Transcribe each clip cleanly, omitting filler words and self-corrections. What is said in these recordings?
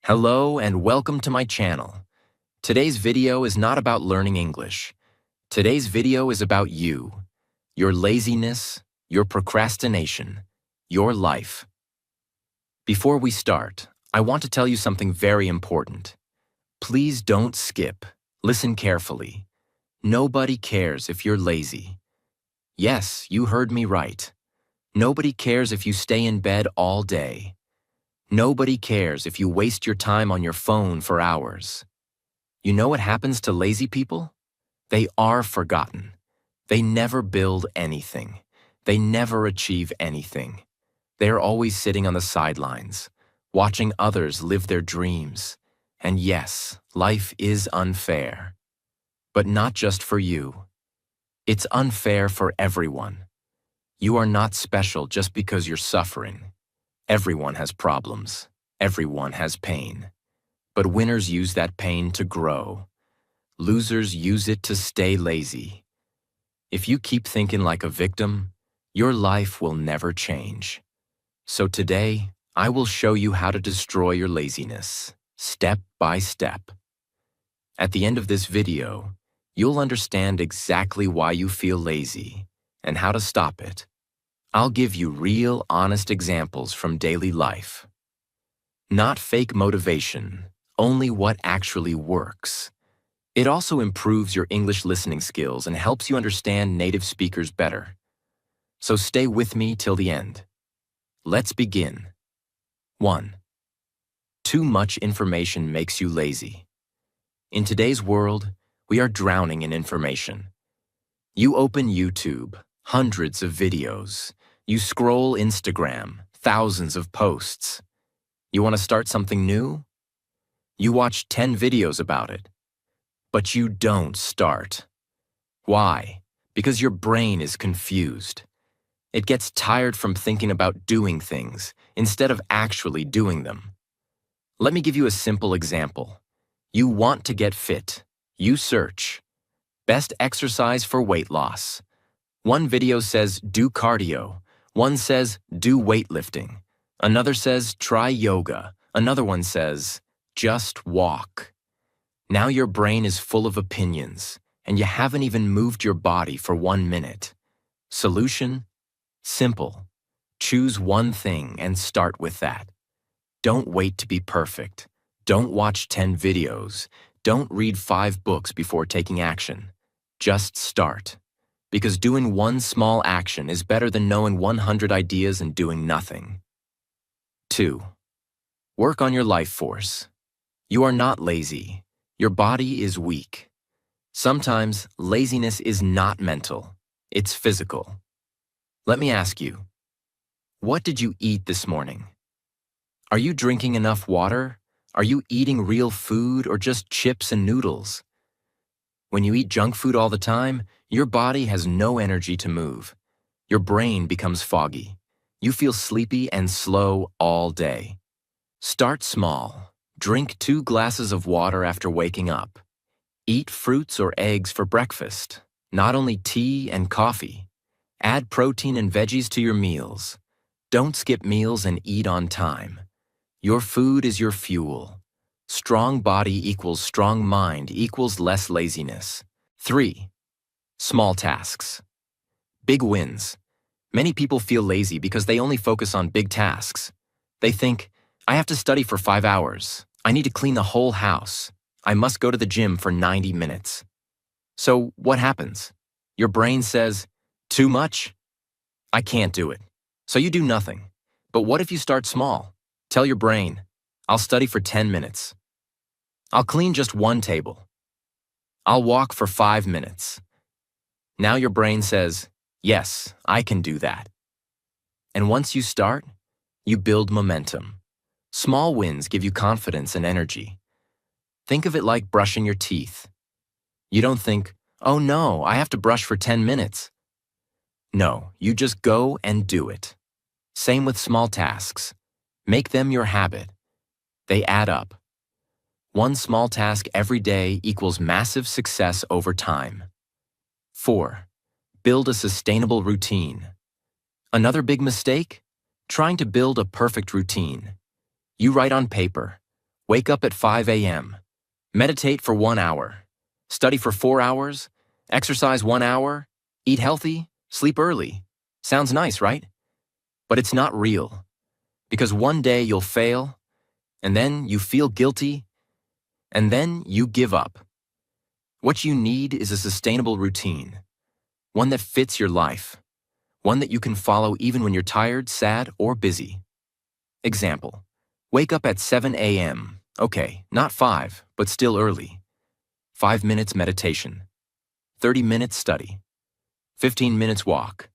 Hello and welcome to my channel. Today's video is not about learning English. Today's video is about you, your laziness, your procrastination, your life. Before we start, I want to tell you something very important. Please don't skip. Listen carefully. Nobody cares if you're lazy. Yes, you heard me right. Nobody cares if you stay in bed all day. Nobody cares if you waste your time on your phone for hours. You know what happens to lazy people? They are forgotten. They never build anything. They never achieve anything. They are always sitting on the sidelines, watching others live their dreams. And yes, life is unfair. But not just for you. It's unfair for everyone. You are not special just because you're suffering. Everyone has problems. Everyone has pain. But winners use that pain to grow. Losers use it to stay lazy. If you keep thinking like a victim, your life will never change. So today, I will show you how to destroy your laziness, step by step. At the end of this video, you'll understand exactly why you feel lazy and how to stop it. I'll give you real, honest examples from daily life. Not fake motivation, only what actually works. It also improves your English listening skills and helps you understand native speakers better. So stay with me till the end. Let's begin. 1. Too much information makes you lazy. In today's world, we are drowning in information. You open YouTube, hundreds of videos. You scroll Instagram, thousands of posts. You want to start something new? You watch 10 videos about it. But you don't start. Why? Because your brain is confused. It gets tired from thinking about doing things instead of actually doing them. Let me give you a simple example. You want to get fit. You search. Best exercise for weight loss. One video says do cardio. One says, do weightlifting. Another says, try yoga. Another one says, just walk. Now your brain is full of opinions, and you haven't even moved your body for 1 minute. Solution? Simple. Choose one thing and start with that. Don't wait to be perfect. Don't watch 10 videos. Don't read 5 books before taking action. Just start. Because doing one small action is better than knowing 100 ideas and doing nothing. 2. Work on your life force. You are not lazy. Your body is weak. Sometimes laziness is not mental. It's physical. Let me ask you, what did you eat this morning? Are you drinking enough water? Are you eating real food or just chips and noodles? When you eat junk food all the time, your body has no energy to move. Your brain becomes foggy. You feel sleepy and slow all day. Start small. Drink 2 glasses of water after waking up. Eat fruits or eggs for breakfast, not only tea and coffee. Add protein and veggies to your meals. Don't skip meals and eat on time. Your food is your fuel. Strong body equals strong mind equals less laziness. 3. Small tasks. Big wins. Many people feel lazy because they only focus on big tasks. They think, I have to study for 5 hours. I need to clean the whole house. I must go to the gym for 90 minutes. So what happens? Your brain says, too much? I can't do it. So you do nothing. But what if you start small? Tell your brain, I'll study for 10 minutes. I'll clean just 1 table. I'll walk for 5 minutes. Now your brain says, yes, I can do that. And once you start, you build momentum. Small wins give you confidence and energy. Think of it like brushing your teeth. You don't think, oh no, I have to brush for 10 minutes. No, you just go and do it. Same with small tasks. Make them your habit. They add up. 1 small task every day equals massive success over time. 4. Build a sustainable routine. Another big mistake? Trying to build a perfect routine. You write on paper, Wake up at 5 a.m. Meditate for 1 hour. Study for 4 hours. Exercise 1 hour. Eat healthy. Sleep early. Sounds nice, right? But it's not real. Because one day you'll fail, and then you feel guilty, and then you give up. What you need is a sustainable routine, one that fits your life, one that you can follow even when you're tired, sad, or busy. Example, wake up at 7 a.m. Okay, not 5, but still early. 5 minutes meditation. 30 minutes study. 15 minutes walk.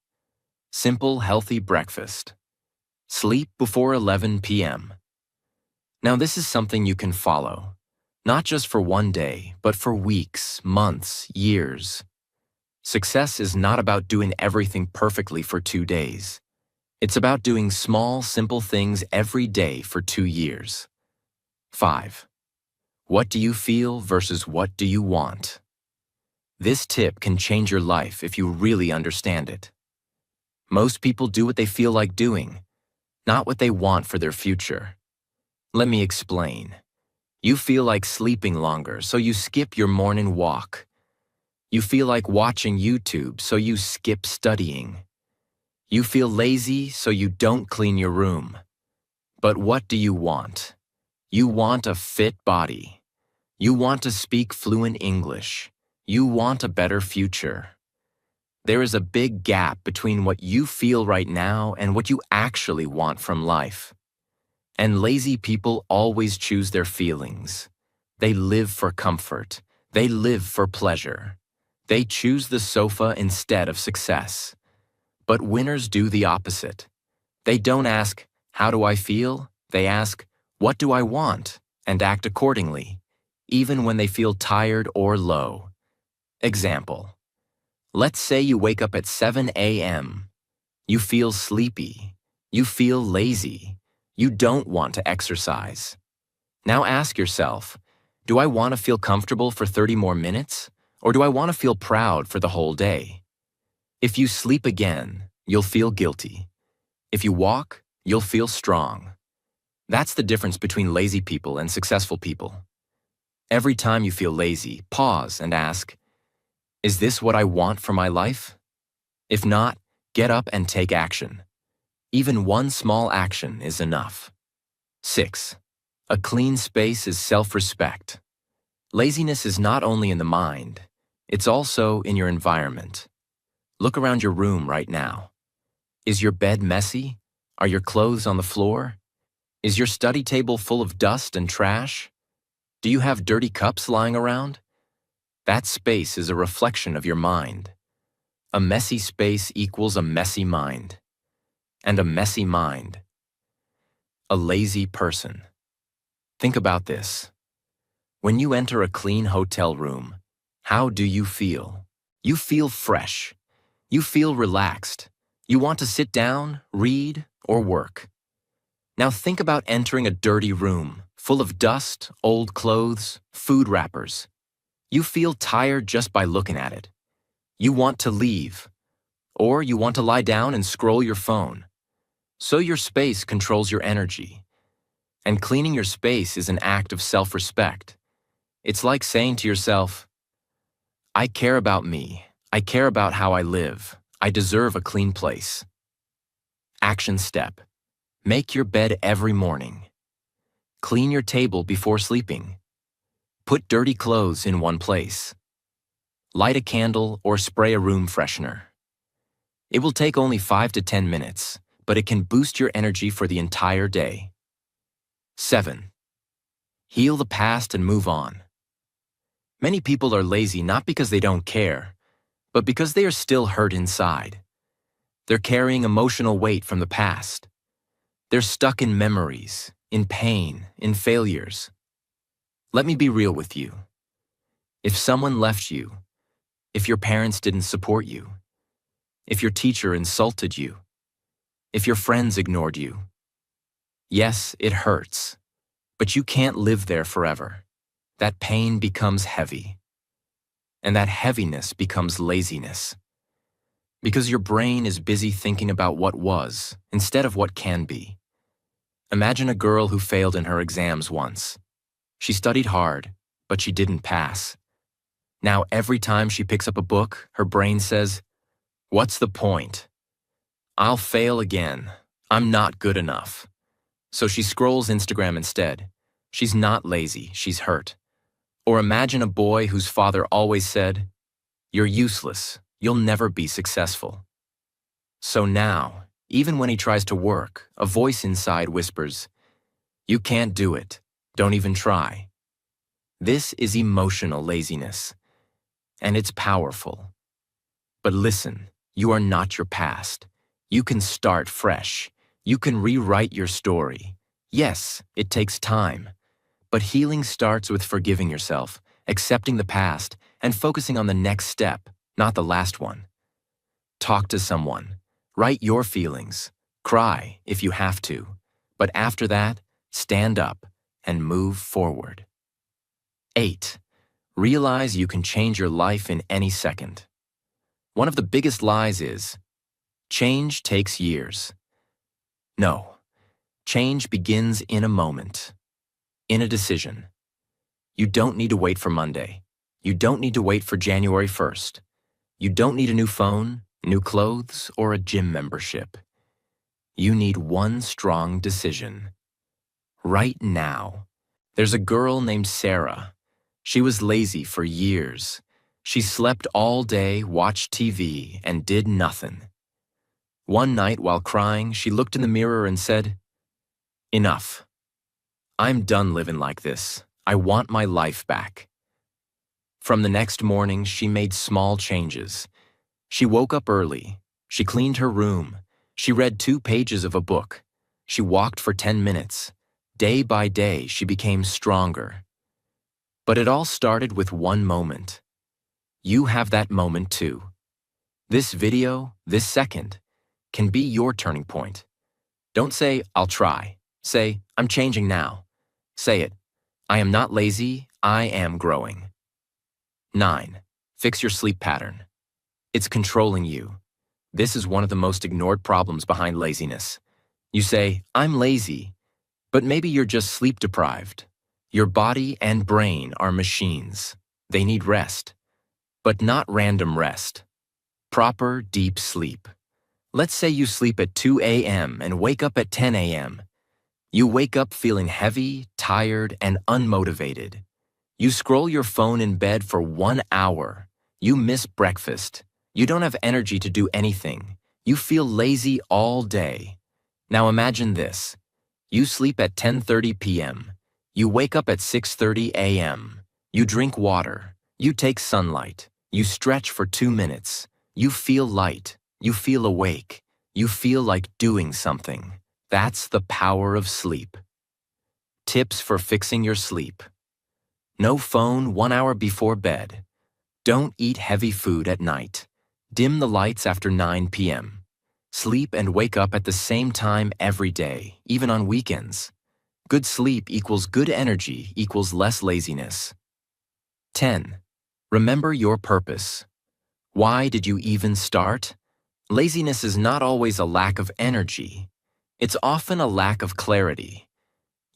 Simple, healthy breakfast. Sleep before 11 p.m. Now this is something you can follow, not just for one day, but for weeks, months, years. Success is not about doing everything perfectly for 2 days. It's about doing small, simple things every day for 2 years. 5. What do you feel versus what do you want? This tip can change your life if you really understand it. Most people do what they feel like doing, not what they want for their future. Let me explain. You feel like sleeping longer, so you skip your morning walk. You feel like watching YouTube, so you skip studying. You feel lazy, so you don't clean your room. But what do you want? You want a fit body. You want to speak fluent English. You want a better future. There is a big gap between what you feel right now and what you actually want from life. And lazy people always choose their feelings. They live for comfort. They live for pleasure. They choose the sofa instead of success. But winners do the opposite. They don't ask, how do I feel? They ask, what do I want? And act accordingly, even when they feel tired or low. Example. Let's say you wake up at 7 a.m. You feel sleepy. You feel lazy. You don't want to exercise. Now ask yourself, do I want to feel comfortable for 30 more minutes? Or do I want to feel proud for the whole day? If you sleep again, you'll feel guilty. If you walk, you'll feel strong. That's the difference between lazy people and successful people. Every time you feel lazy, pause and ask, is this what I want for my life? If not, get up and take action. Even one small action is enough. 6. A clean space is self-respect. Laziness is not only in the mind, it's also in your environment. Look around your room right now. Is your bed messy? Are your clothes on the floor? Is your study table full of dust and trash? Do you have dirty cups lying around? That space is a reflection of your mind. A messy space equals a messy mind. And a messy mind. A lazy person. Think about this. When you enter a clean hotel room, how do you feel? You feel fresh. You feel relaxed. You want to sit down, read, or work. Now think about entering a dirty room, full of dust, old clothes, food wrappers. You feel tired just by looking at it. You want to leave. Or you want to lie down and scroll your phone. So your space controls your energy. And cleaning your space is an act of self-respect. It's like saying to yourself, I care about me. I care about how I live. I deserve a clean place. Action step. Make your bed every morning. Clean your table before sleeping. Put dirty clothes in one place. Light a candle or spray a room freshener. It will take only 5 to 10 minutes, but it can boost your energy for the entire day. 7. Heal the past and move on. Many people are lazy not because they don't care, but because they are still hurt inside. They're carrying emotional weight from the past. They're stuck in memories, in pain, in failures. Let me be real with you. If someone left you, if your parents didn't support you, if your teacher insulted you, if your friends ignored you, yes, it hurts, but you can't live there forever. That pain becomes heavy, and that heaviness becomes laziness. Because your brain is busy thinking about what was instead of what can be. Imagine a girl who failed in her exams once. She studied hard, but she didn't pass. Now every time she picks up a book, her brain says, "What's the point? I'll fail again. I'm not good enough." So she scrolls Instagram instead. She's not lazy, she's hurt. Or imagine a boy whose father always said, "You're useless. You'll never be successful." So now, even when he tries to work, a voice inside whispers, "You can't do it. Don't even try." This is emotional laziness, and it's powerful. But listen, you are not your past. You can start fresh. You can rewrite your story. Yes, it takes time, but healing starts with forgiving yourself, accepting the past, and focusing on the next step, not the last one. Talk to someone. Write your feelings. Cry if you have to. But after that, stand up and move forward. 8. Realize you can change your life in any second. One of the biggest lies is, change takes years. No, change begins in a moment, in a decision. You don't need to wait for Monday. You don't need to wait for January 1st. You don't need a new phone, new clothes, or a gym membership. You need one strong decision. Right now. There's a girl named Sarah. She was lazy for years. She slept all day, watched TV, and did nothing. One night while crying, she looked in the mirror and said, "Enough. I'm done living like this. I want my life back." From the next morning, she made small changes. She woke up early. She cleaned her room. She read 2 pages of a book. She walked for 10 minutes. Day by day, she became stronger. But it all started with one moment. You have that moment too. This video, this second, can be your turning point. Don't say, "I'll try." Say, "I'm changing now." Say it, "I am not lazy, I am growing." 9. Fix your sleep pattern. It's controlling you. This is one of the most ignored problems behind laziness. You say, "I'm lazy," but maybe you're just sleep deprived. Your body and brain are machines. They need rest, but not random rest. Proper, deep sleep. Let's say you sleep at 2 a.m. and wake up at 10 a.m. You wake up feeling heavy, tired, and unmotivated. You scroll your phone in bed for 1 hour. You miss breakfast. You don't have energy to do anything. You feel lazy all day. Now imagine this. You sleep at 10:30 p.m. You wake up at 6:30 a.m. You drink water. You take sunlight. You stretch for 2 minutes. You feel light. You feel awake. You feel like doing something. That's the power of sleep. Tips for fixing your sleep. No phone 1 hour before bed. Don't eat heavy food at night. Dim the lights after 9 p.m. Sleep and wake up at the same time every day, even on weekends. Good sleep equals good energy equals less laziness. 10. Remember your purpose. Why did you even start? Laziness is not always a lack of energy. It's often a lack of clarity.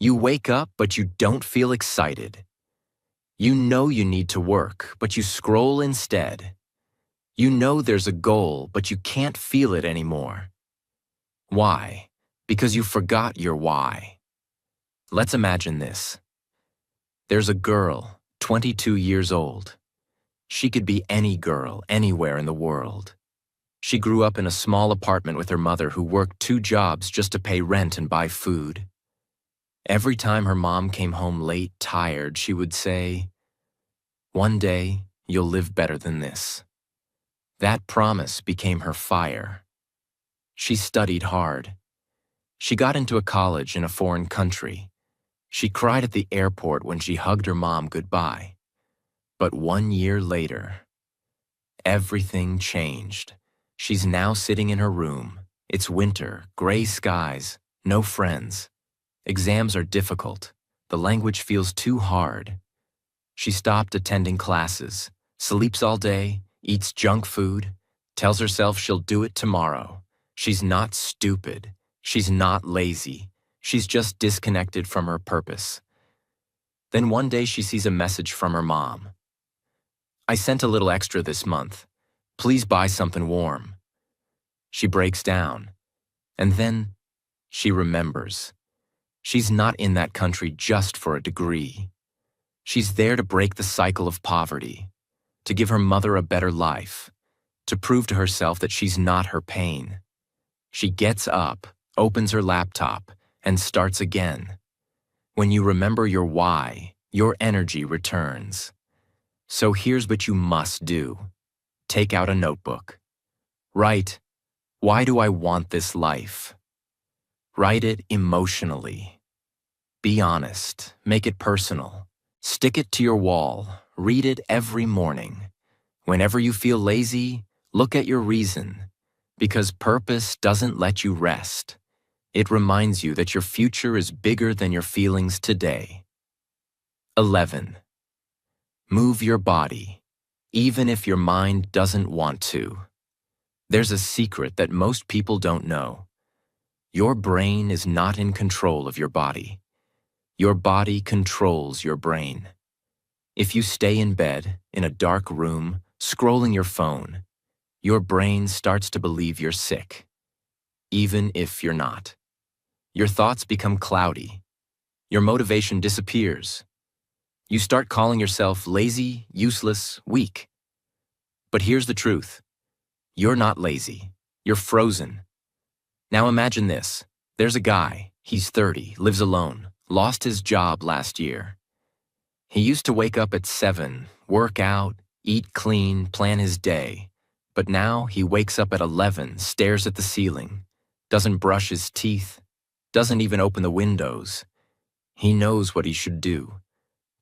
You wake up, but you don't feel excited. You know you need to work, but you scroll instead. You know there's a goal, but you can't feel it anymore. Why? Because you forgot your why. Let's imagine this. There's a girl, 22 years old. She could be any girl, anywhere in the world. She grew up in a small apartment with her mother who worked 2 jobs just to pay rent and buy food. Every time her mom came home late, tired, she would say, "One day, you'll live better than this." That promise became her fire. She studied hard. She got into a college in a foreign country. She cried at the airport when she hugged her mom goodbye. But 1 year later, everything changed. She's now sitting in her room. It's winter, gray skies, no friends. Exams are difficult. The language feels too hard. She stopped attending classes, sleeps all day, eats junk food, tells herself she'll do it tomorrow. She's not stupid. She's not lazy. She's just disconnected from her purpose. Then one day she sees a message from her mom. "I sent a little extra this month. Please buy something warm." She breaks down, and then she remembers. She's not in that country just for a degree. She's there to break the cycle of poverty, to give her mother a better life, to prove to herself that she's not her pain. She gets up, opens her laptop, and starts again. When you remember your why, your energy returns. So here's what you must do. Take out a notebook. Write, "Why do I want this life?" Write it emotionally. Be honest. Make it personal. Stick it to your wall. Read it every morning. Whenever you feel lazy, look at your reason. Because purpose doesn't let you rest. It reminds you that your future is bigger than your feelings today. 11. Move your body, even if your mind doesn't want to. There's a secret that most people don't know. Your brain is not in control of your body. Your body controls your brain. If you stay in bed, in a dark room, scrolling your phone, your brain starts to believe you're sick, even if you're not. Your thoughts become cloudy. Your motivation disappears. You start calling yourself lazy, useless, weak. But here's the truth. You're not lazy. You're frozen. Now imagine this. There's a guy. He's 30, lives alone, lost his job last year. He used to wake up at 7, work out, eat clean, plan his day. But now he wakes up at 11, stares at the ceiling, doesn't brush his teeth, doesn't even open the windows. He knows what he should do,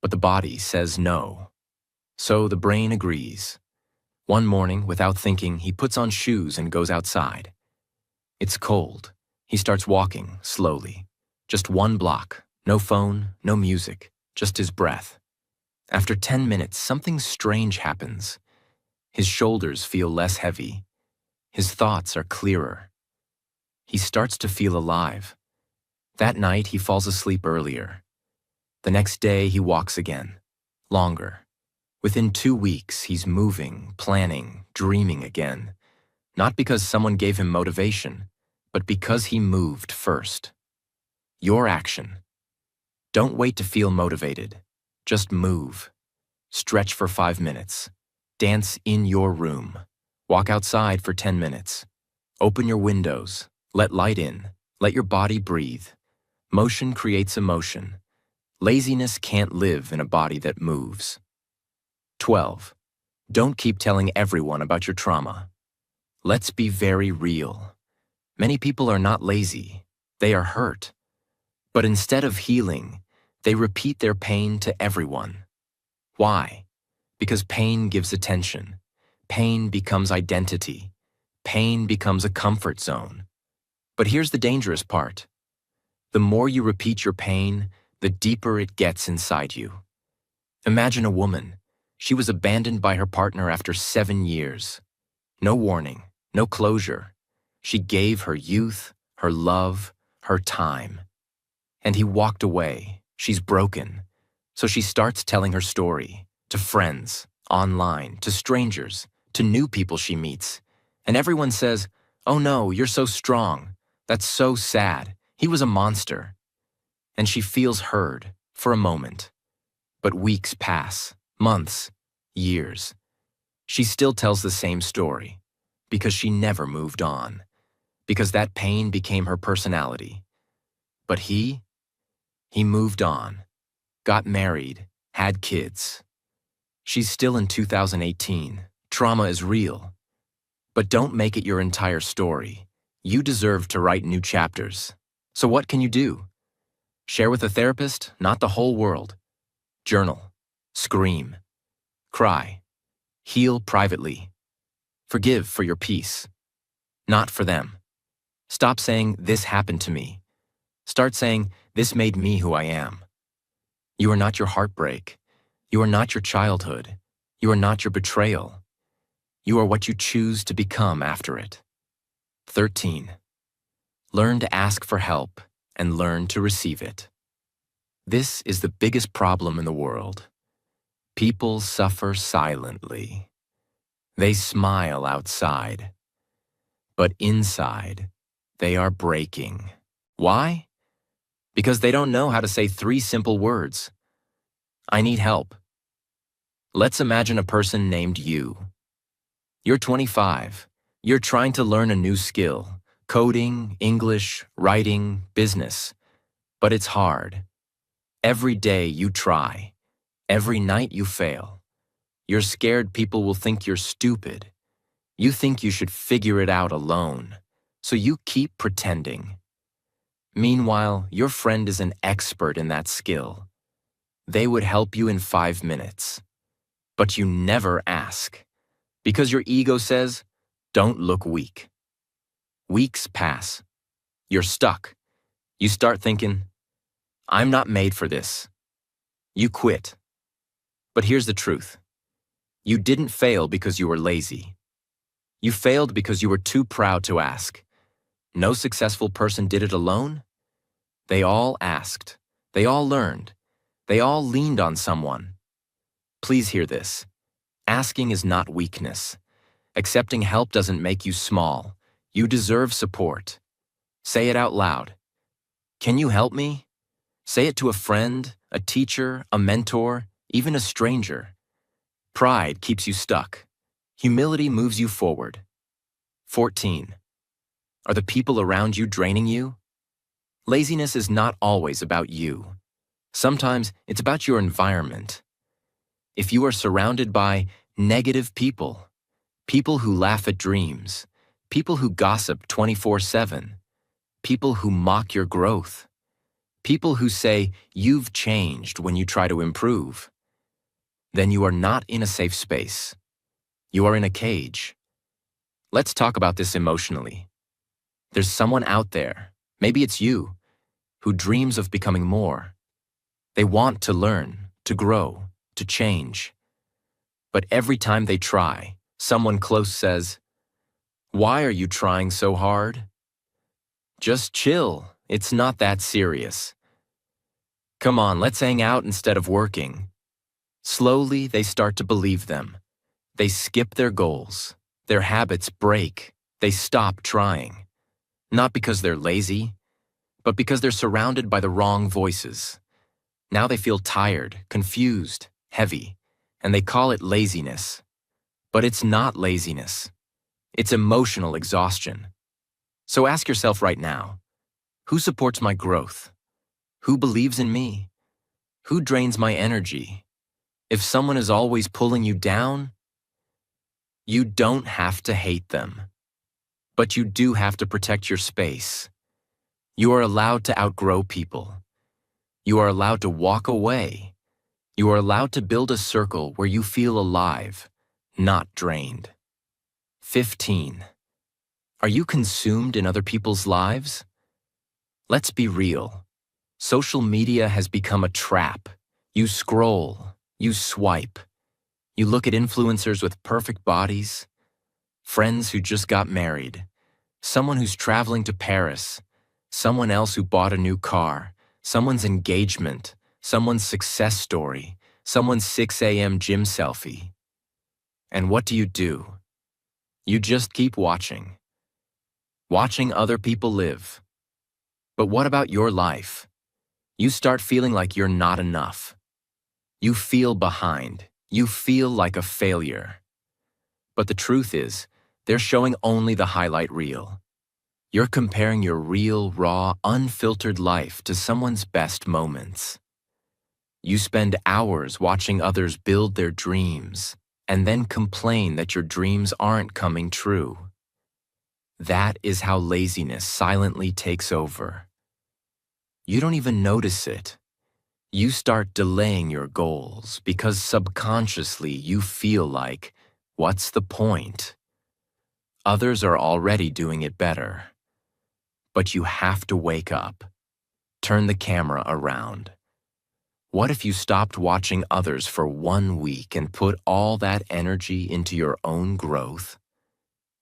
but the body says no. So the brain agrees. One morning, without thinking, he puts on shoes and goes outside. It's cold. He starts walking, slowly. Just 1 block, no phone, no music, just his breath. After 10 minutes, something strange happens. His shoulders feel less heavy. His thoughts are clearer. He starts to feel alive. That night, he falls asleep earlier. The next day, he walks again, longer. Within 2 weeks, he's moving, planning, dreaming again. Not because someone gave him motivation, but because he moved first. Your action. Don't wait to feel motivated. Just move. Stretch for 5 minutes. Dance in your room. Walk outside for 10 minutes. Open your windows. Let light in. Let your body breathe. Motion creates emotion. Laziness can't live in a body that moves. 12. Don't keep telling everyone about your trauma. Let's be very real. Many people are not lazy. They are hurt. But instead of healing, they repeat their pain to everyone. Why? Because pain gives attention. Pain becomes identity. Pain becomes a comfort zone. But here's the dangerous part. The more you repeat your pain, the deeper it gets inside you. Imagine a woman. She was abandoned by her partner after 7 years. No warning, no closure. She gave her youth, her love, her time. And he walked away. She's broken. So she starts telling her story to friends, online, to strangers, to new people she meets. And everyone says, "Oh no, you're so strong. That's so sad. He was a monster." And she feels heard for a moment. But weeks pass, months, years. She still tells the same story because she never moved on, because that pain became her personality. But he moved on, got married, had kids. She's still in 2018. Trauma is real. But don't make it your entire story. You deserve to write new chapters. So what can you do? Share with a therapist, not the whole world. Journal. Scream. Cry. Heal privately. Forgive for your peace. Not for them. Stop saying, "This happened to me." Start saying, "This made me who I am." You are not your heartbreak. You are not your childhood. You are not your betrayal. You are what you choose to become after it. 13. Learn to ask for help and learn to receive it. This is the biggest problem in the world. People suffer silently. They smile outside, but inside, they are breaking. Why? Because they don't know how to say 3 simple words. I need help. Let's imagine a person named you. You're 25. You're trying to learn a new skill: coding, English, writing, business. But it's hard. Every day you try. Every night you fail. You're scared people will think you're stupid. You think you should figure it out alone, so you keep pretending. Meanwhile, your friend is an expert in that skill. They would help you in 5 minutes. But you never ask, because your ego says, don't look weak. Weeks pass. You're stuck. You start thinking, I'm not made for this. You quit. But here's the truth. You didn't fail because you were lazy. You failed because you were too proud to ask. No successful person did it alone. They all asked. They all learned. They all leaned on someone. Please hear this. Asking is not weakness. Accepting help doesn't make you small. You deserve support. Say it out loud. Can you help me? Say it to a friend, a teacher, a mentor, even a stranger. Pride keeps you stuck. Humility moves you forward. 14. Are the people around you draining you? Laziness is not always about you. Sometimes it's about your environment. If you are surrounded by negative people, people who laugh at dreams, people who gossip 24/7, people who mock your growth, people who say you've changed when you try to improve, then you are not in a safe space. You are in a cage. Let's talk about this emotionally. There's someone out there, maybe it's you, who dreams of becoming more. They want to learn, to grow, to change. But every time they try, someone close says, "Why are you trying so hard? Just chill, it's not that serious. Come on, let's hang out instead of working." Slowly, they start to believe them. They skip their goals. Their habits break. They stop trying. Not because they're lazy, but because they're surrounded by the wrong voices. Now they feel tired, confused, heavy, and they call it laziness. But it's not laziness. It's emotional exhaustion. So ask yourself right now, who supports my growth? Who believes in me? Who drains my energy? If someone is always pulling you down, you don't have to hate them. But you do have to protect your space. You are allowed to outgrow people. You are allowed to walk away. You are allowed to build a circle where you feel alive, not drained. 15. Are you consumed in other people's lives? Let's be real. Social media has become a trap. You scroll, you swipe, you look at influencers with perfect bodies, friends who just got married, someone who's traveling to Paris, someone else who bought a new car, someone's engagement, someone's success story, someone's 6 a.m. gym selfie. And what do? You just keep watching. Watching other people live. But what about your life? You start feeling like you're not enough. You feel behind. You feel like a failure. But the truth is, they're showing only the highlight reel. You're comparing your real, raw, unfiltered life to someone's best moments. You spend hours watching others build their dreams and then complain that your dreams aren't coming true. That is how laziness silently takes over. You don't even notice it. You start delaying your goals because subconsciously you feel like, what's the point? Others are already doing it better. But you have to wake up. Turn the camera around. What if you stopped watching others for 1 week and put all that energy into your own growth?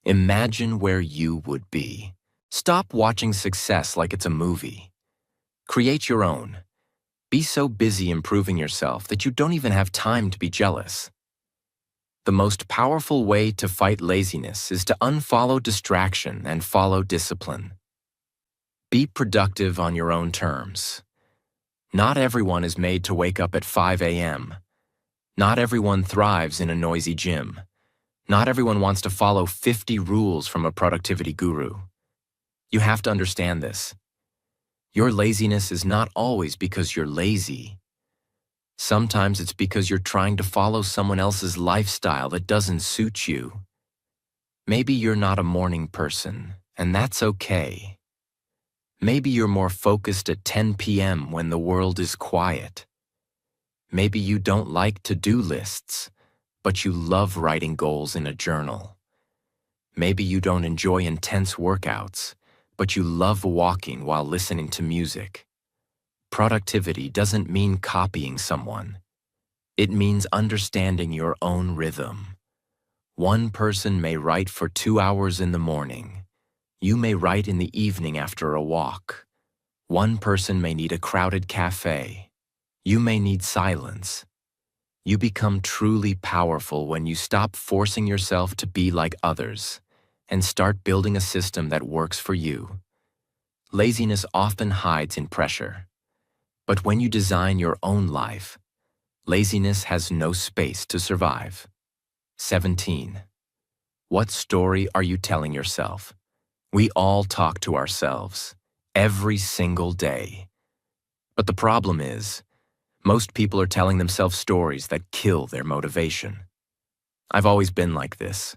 Imagine where you would be. Stop watching success like it's a movie. Create your own. Be so busy improving yourself that you don't even have time to be jealous. The most powerful way to fight laziness is to unfollow distraction and follow discipline. Be productive on your own terms. Not everyone is made to wake up at 5 a.m. Not everyone thrives in a noisy gym. Not everyone wants to follow 50 rules from a productivity guru. You have to understand this. Your laziness is not always because you're lazy. Sometimes it's because you're trying to follow someone else's lifestyle that doesn't suit you. Maybe you're not a morning person, and that's okay. Maybe you're more focused at 10 p.m. when the world is quiet. Maybe you don't like to-do lists, but you love writing goals in a journal. Maybe you don't enjoy intense workouts, but you love walking while listening to music. Productivity doesn't mean copying someone. It means understanding your own rhythm. One person may write for 2 hours in the morning. You may write in the evening after a walk. One person may need a crowded cafe. You may need silence. You become truly powerful when you stop forcing yourself to be like others and start building a system that works for you. Laziness often hides in pressure. But when you design your own life, laziness has no space to survive. 17. What story are you telling yourself? We all talk to ourselves, every single day. But the problem is, most people are telling themselves stories that kill their motivation. I've always been like this.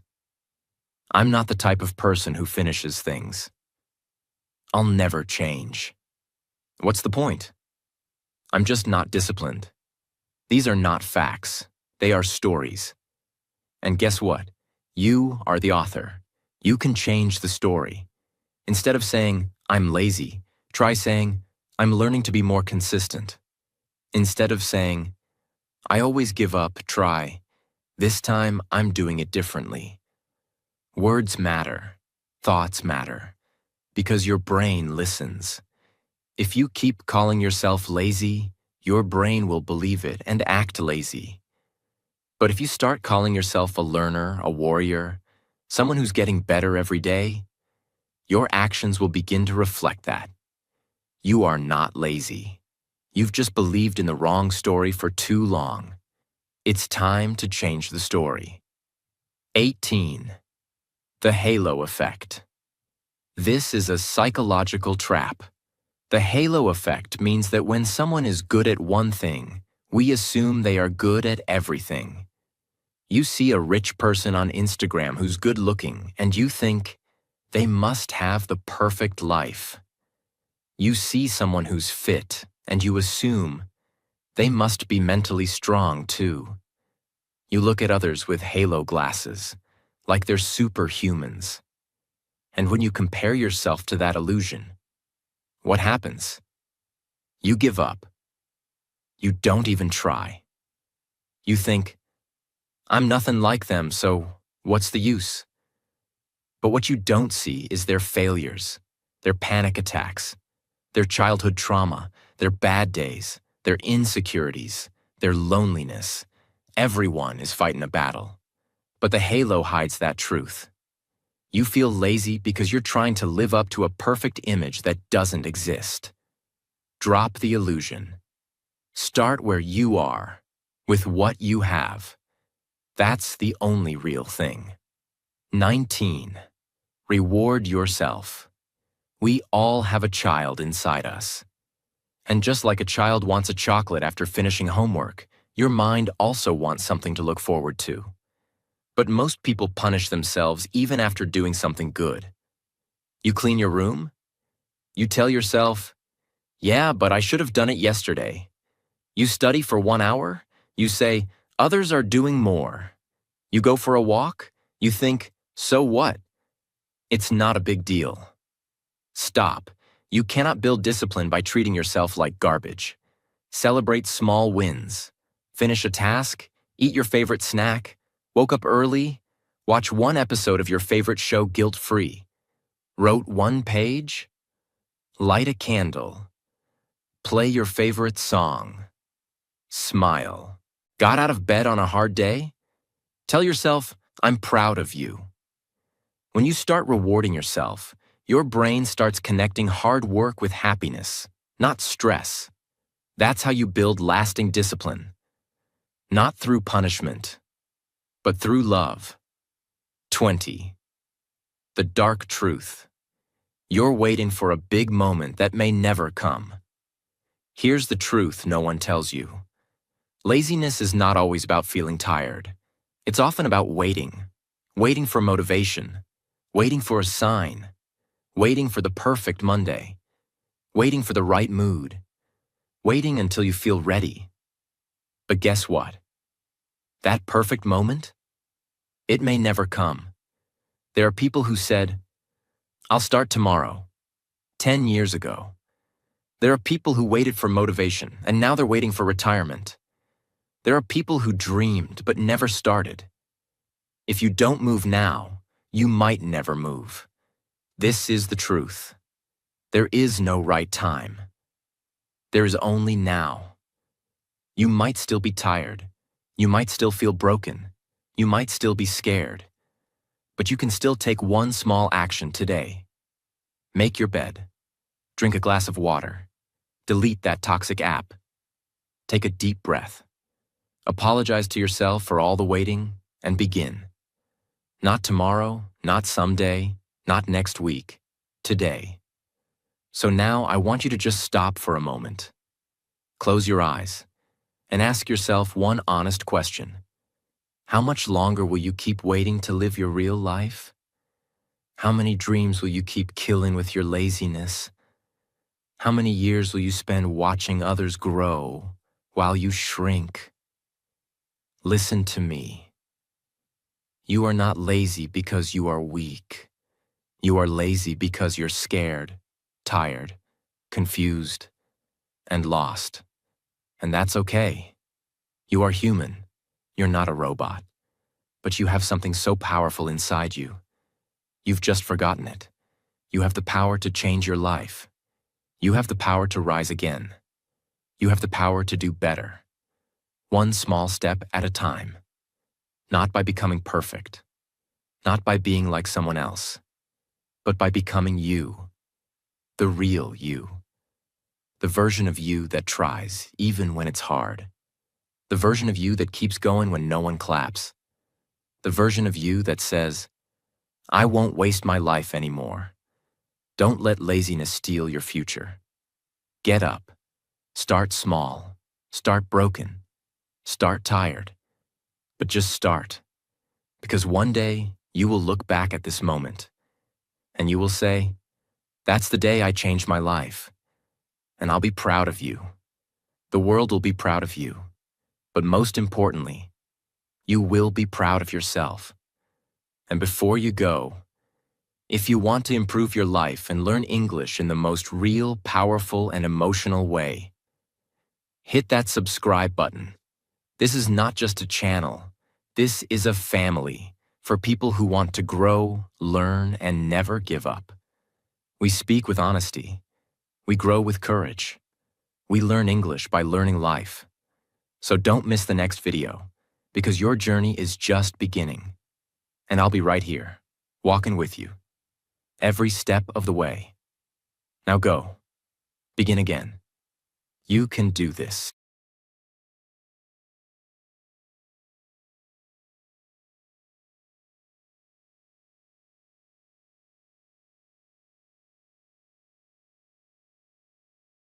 I'm not the type of person who finishes things. I'll never change. What's the point? I'm just not disciplined. These are not facts. They are stories. And guess what? You are the author. You can change the story. Instead of saying, I'm lazy, try saying, I'm learning to be more consistent. Instead of saying, I always give up, try, this time I'm doing it differently. Words matter. Thoughts matter. Because your brain listens. If you keep calling yourself lazy, your brain will believe it and act lazy. But if you start calling yourself a learner, a warrior, someone who's getting better every day, your actions will begin to reflect that. You are not lazy. You've just believed in the wrong story for too long. It's time to change the story. 18. The halo effect. This is a psychological trap. The halo effect means that when someone is good at one thing, we assume they are good at everything. You see a rich person on Instagram who's good-looking, and you think, they must have the perfect life. You see someone who's fit, and you assume, they must be mentally strong too. You look at others with halo glasses, like they're superhumans. And when you compare yourself to that illusion, what happens? You give up. You don't even try. You think, I'm nothing like them, so what's the use? But what you don't see is their failures, their panic attacks, their childhood trauma, their bad days, their insecurities, their loneliness. Everyone is fighting a battle. But the halo hides that truth. You feel lazy because you're trying to live up to a perfect image that doesn't exist. Drop the illusion. Start where you are, with what you have. That's the only real thing. 19. Reward yourself. We all have a child inside us. And just like a child wants a chocolate after finishing homework, your mind also wants something to look forward to. But most people punish themselves even after doing something good. You clean your room? You tell yourself, yeah, but I should have done it yesterday. You study for 1 hour? You say, others are doing more. You go for a walk? You think, so what? It's not a big deal. Stop. You cannot build discipline by treating yourself like garbage. Celebrate small wins. Finish a task, eat your favorite snack, woke up early, watch 1 episode of your favorite show guilt-free, wrote 1 page, light a candle, Play your favorite song. Smile. Got out of bed on a hard day? Tell yourself, I'm proud of you. When you start rewarding yourself, your brain starts connecting hard work with happiness, not stress. That's how you build lasting discipline. Not through punishment, but through love. 20. The dark truth. You're waiting for a big moment that may never come. Here's the truth no one tells you. Laziness is not always about feeling tired. It's often about waiting. Waiting for motivation. Waiting for a sign. Waiting for the perfect Monday. Waiting for the right mood. Waiting until you feel ready. But guess what? That perfect moment? It may never come. There are people who said, I'll start tomorrow, 10 years ago. There are people who waited for motivation, and now they're waiting for retirement. There are people who dreamed but never started. If you don't move now, you might never move. This is the truth. There is no right time. There is only now. You might still be tired. You might still feel broken. You might still be scared. But you can still take one small action today. Make your bed. Drink a glass of water. Delete that toxic app. Take a deep breath. Apologize to yourself for all the waiting and begin. Not tomorrow, not someday, not next week. Today. So now I want you to just stop for a moment. Close your eyes and ask yourself one honest question. How much longer will you keep waiting to live your real life? How many dreams will you keep killing with your laziness? How many years will you spend watching others grow while you shrink? Listen to me. You are not lazy because you are weak. You are lazy because you're scared, tired, confused, and lost. And that's okay. You are human. You're not a robot. But you have something so powerful inside you. You've just forgotten it. You have the power to change your life. You have the power to rise again. You have the power to do better. One small step at a time. Not by becoming perfect. Not by being like someone else. But by becoming you. The real you. The version of you that tries, even when it's hard. The version of you that keeps going when no one claps. The version of you that says, I won't waste my life anymore. Don't let laziness steal your future. Get up. Start small. Start broken. Start tired. But just start. Because one day you will look back at this moment and you will say, that's the day I changed my life. And I'll be proud of you. The world will be proud of you. But most importantly, you will be proud of yourself. And before you go, if you want to improve your life and learn English in the most real, powerful, and emotional way, hit that subscribe button. This is not just a channel. This is a family for people who want to grow, learn, and never give up. We speak with honesty. We grow with courage. We learn English by learning life. So don't miss the next video, because your journey is just beginning. And I'll be right here, walking with you, every step of the way. Now go. Begin again. You can do this.